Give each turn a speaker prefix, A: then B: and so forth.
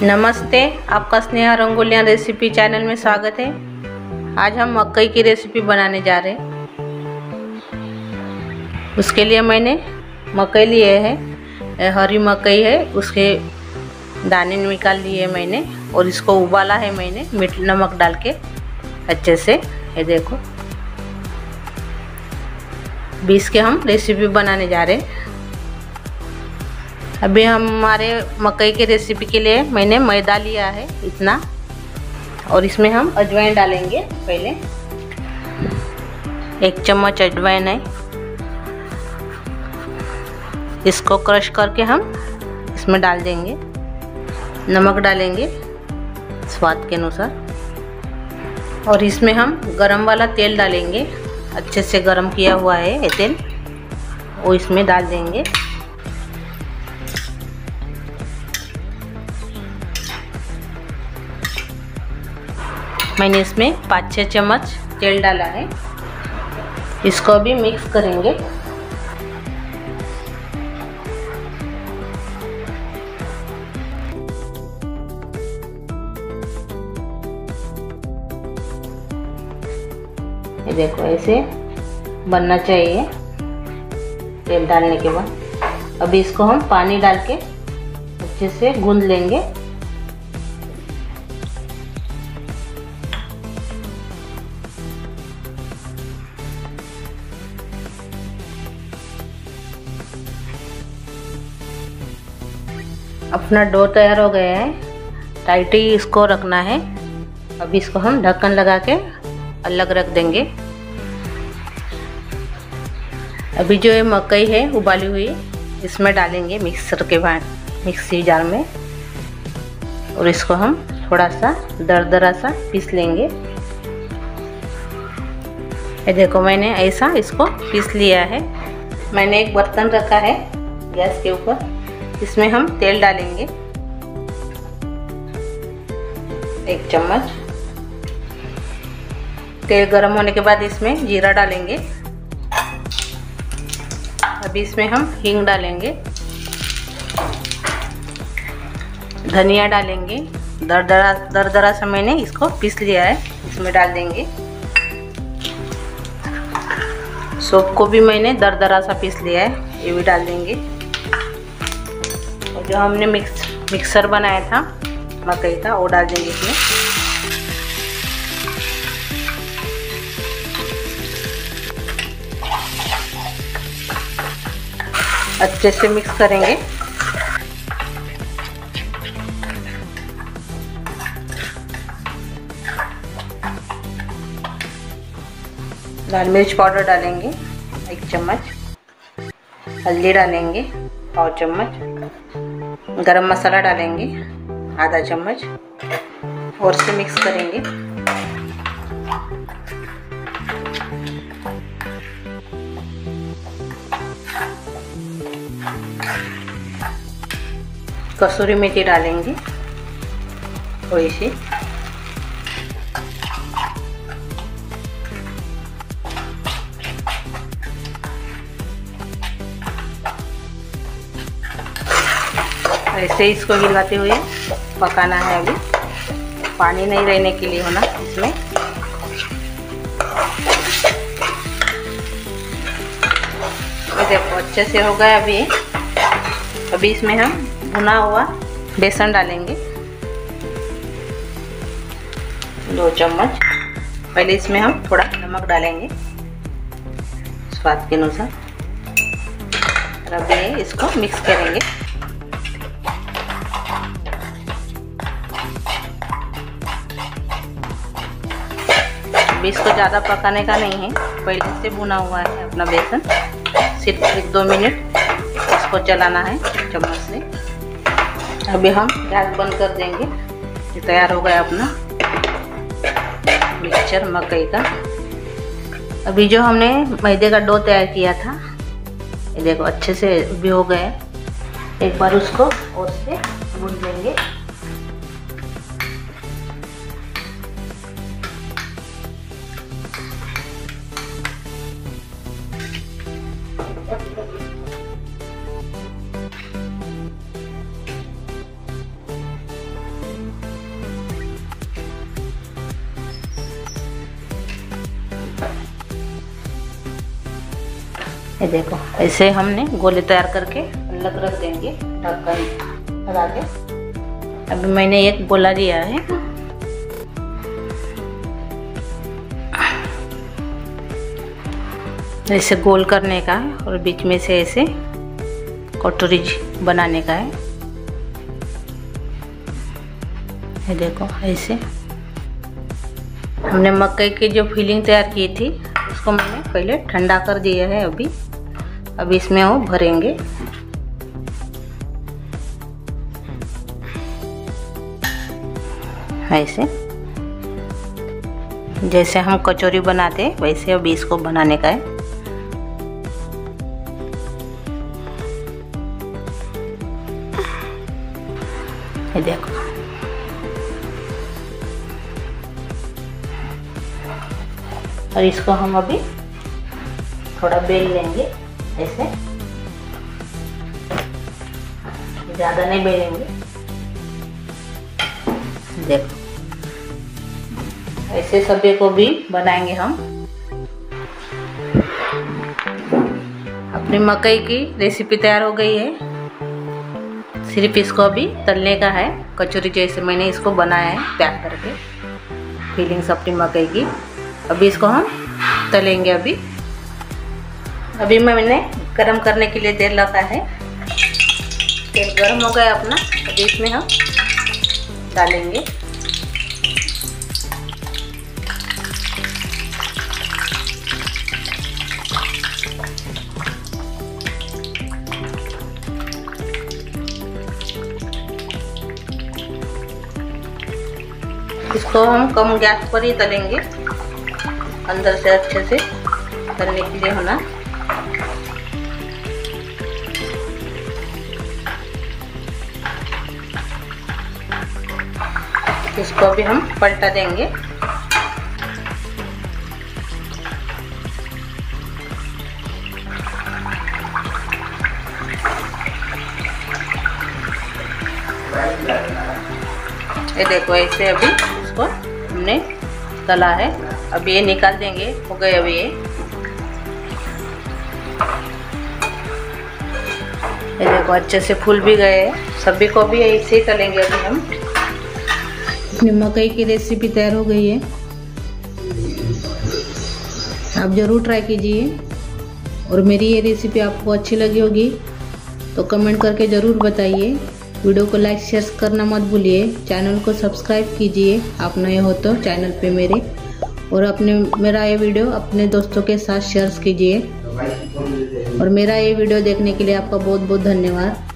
A: नमस्ते, आपका Sneha रंगोलियाँ recipe channel में स्वागत है। आज हम मकई की रेसिपी बनाने जा रहे हैं। उसके लिए मैंने मकई लिए है, हरी मकई है, उसके दाने निकाल लिए मैंने और इसको उबाला है मैंने मीठ नमक डाल के अच्छे से। ये देखो, बीस के हम रेसिपी बनाने जा रहे हैं। अभी हमारे मकई की रेसिपी के लिए मैंने मैदा लिया है इतना, और इसमें हम अजवाइन डालेंगे। पहले 1 चम्मच अजवाइन है, इसको क्रश करके हम इसमें डाल देंगे। नमक डालेंगे स्वाद के अनुसार, और इसमें हम गरम वाला तेल डालेंगे। अच्छे से गरम किया हुआ है ये तेल, वो इसमें डाल देंगे। मैंने इसमें 5-6 चम्मच तेल डाला है, इसको भी मिक्स करेंगे। ये देखो, ऐसे बनना चाहिए तेल डालने के बाद। अभी इसको हम पानी डाल के अच्छे से गूंद लेंगे। अपना डो तैयार हो गया है, टाइट ही इसको रखना है। अभी इसको हम ढक्कन लगा के अलग रख देंगे। अभी जो ये मकई है उबाली हुई, इसमें डालेंगे मिक्सी जार में, और इसको हम थोड़ा सा दरदरा सा पीस लेंगे। ये देखो, मैंने ऐसा इसको पीस लिया है। मैंने एक बर्तन रखा है गैस के ऊपर, इसमें हम तेल डालेंगे 1 चम्मच। तेल गरम होने के बाद इसमें जीरा डालेंगे। अभी इसमें हम हींग डालेंगे, धनिया डालेंगे। दरदरा सा मैंने इसको पीस लिया है, इसमें डाल देंगे। सौंफ को भी मैंने दरदरा सा पीस लिया है, ये भी डाल देंगे। जो हमने मिक्सर बनाया था मकई का, वो डाल देंगे इसमें। अच्छे से मिक्स करेंगे। लाल मिर्च पाउडर डालेंगे 1 चम्मच, हल्दी डालेंगे 1/4 चम्मच, गरम मसाला डालेंगे आधा चम्मच, और से मिक्स करेंगे। कसूरी मेथी डालेंगे थोड़ी सी, ऐसे इसको हिलाते हुए पकाना है। अभी पानी नहीं रहने के लिए होना इसमें। ये देखो, अच्छे से हो गया। अभी इसमें हम भुना हुआ बेसन डालेंगे 2 चम्मच। पहले इसमें हम थोड़ा नमक डालेंगे स्वाद के अनुसार, और अभी इसको मिक्स करेंगे। इसको ज़्यादा पकाने का नहीं है, पहले से भुना हुआ है अपना बेसन। सिर्फ 1-2 मिनट इसको चलाना है चम्मच से। अभी हम गैस बंद कर देंगे। ये तैयार हो गया अपना मिक्सचर मकई का। अभी जो हमने मैदे का डो तैयार किया था, ये देखो अच्छे से भी हो गया। एक बार उसको और से गूंद देंगे। ये देखो ऐसे हमने गोले तैयार करके अलग रख देंगे ढक्कन लगा के। अभी मैंने एक गोला लिया है, ऐसे गोल करने का है और बीच में से ऐसे कटोरी बनाने का है। ये देखो ऐसे हमने मकई की जो फिलिंग तैयार की थी उसको मैंने पहले ठंडा कर दिया है। अभी इसमें वो भरेंगे। ऐसे जैसे हम कचौरी बनाते हैं वैसे अभी इसको बनाने का है। ये देखो और इसको हम अभी थोड़ा बेल लेंगे ऐसे, ज़्यादा नहीं बेलेंगे। देखो ऐसे सभी को भी बनाएंगे हम। अपनी मकई की रेसिपी तैयार हो गई है, सिर्फ इसको अभी तलने का है। कचौरी जैसे मैंने इसको बनाया है पैक करके, फीलिंग्स अपनी मकई की। अभी इसको हम तलेंगे। अभी मैंने गरम करने के लिए तेल रखा है। तेल गरम हो गया अपना, अभी इसमें हम डालेंगे। इसको हम कम गैस पर ही तलेंगे, अंदर से अच्छे से तलने के लिए होना। इसको भी हम पलटा देंगे। ये देखो ऐसे अभी इसको हमने तला है। अब ये निकाल देंगे, हो गए अभी ये देखो अच्छे से फूल भी गए। सभी को भी ऐसे ही तलेंगे। अभी हम अपनी मकई की रेसिपी तैयार हो गई है, आप ज़रूर ट्राई कीजिए। और मेरी ये रेसिपी आपको अच्छी लगी होगी तो कमेंट करके ज़रूर बताइए। वीडियो को लाइक शेयर करना मत भूलिए। चैनल को सब्सक्राइब कीजिए आप नए हो तो चैनल पे मेरे, और मेरा ये वीडियो अपने दोस्तों के साथ शेयर कीजिए। और मेरा ये वीडियो देखने के लिए आपका बहुत बहुत धन्यवाद।